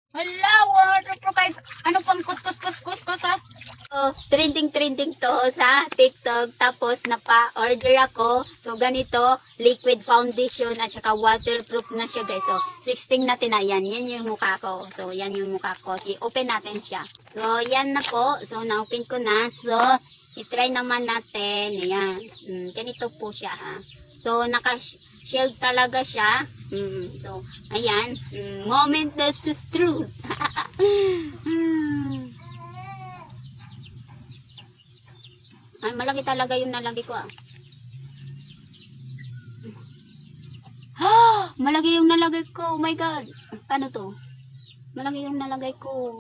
Hala, waterproof. Ano pang kus ha? So, trending to sa TikTok. Tapos, napa-order ako. So, ganito, liquid foundation at saka waterproof na siya, guys. So, 16 natin na yan. Yan yung mukha ko. So, yan yung mukha ko. I-open natin siya. So, yan na po. So, na-open ko na. So, i-try naman natin. Ayan. Ganito po siya, ha. So, naka-shield talaga siya. So, ayan. Moment that's the truth. Ay, malaki talaga yung nalagay ko, malaki yung nalagay ko. Oh my God. Paano to? Malaki yung nalagay ko.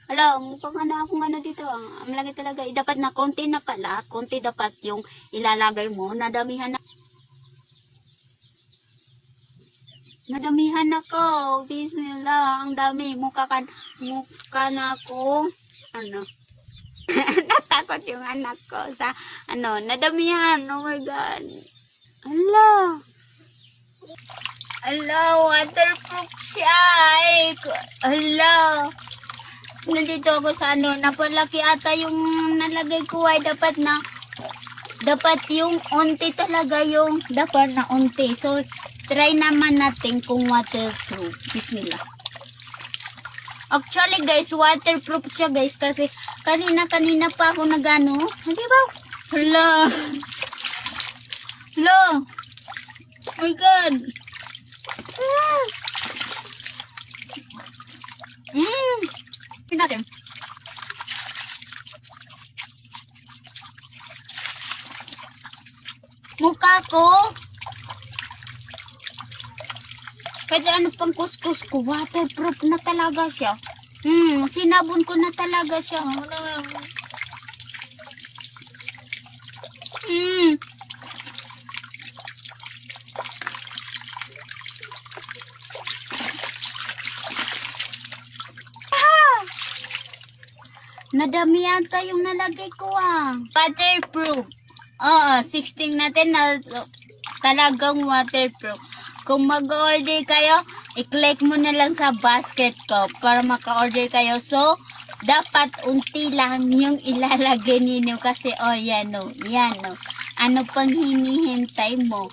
Hala, mukhang akong dito. Malaki talaga. Dapat na konti na pala. Konti dapat yung ilalagay mo. Nadamihan na. Nadamihan ako. Bismillah. Ang dami. Mukha na ako. Natakot yung anak ko sa nadamihan. Oh my God. Hala, waterproof siya. Hala. Nandito ako sa napalaki ata yung nalagay ko ay dapat yung unti talaga yung dapat na unti. So, try naman natin kung waterproof. Bismillah. Actually guys, waterproof siya guys kasi kanina pa ako nagano. Hindi ba? Hala. Oh my God. Tingnan natin. Mukha ko. Kahit ano pang kuskus ko, waterproof na talaga siya. Sinabon ko na talaga siya. Nadami yata yung nalagay ko Waterproof. 16 natin na talagang waterproof. Kung mag-order kayo, i-click mo na lang sa basket ko para maka-order kayo. So, dapat unti lang yung ilalagay ninyo kasi yan. Ano pang hinihintay mo?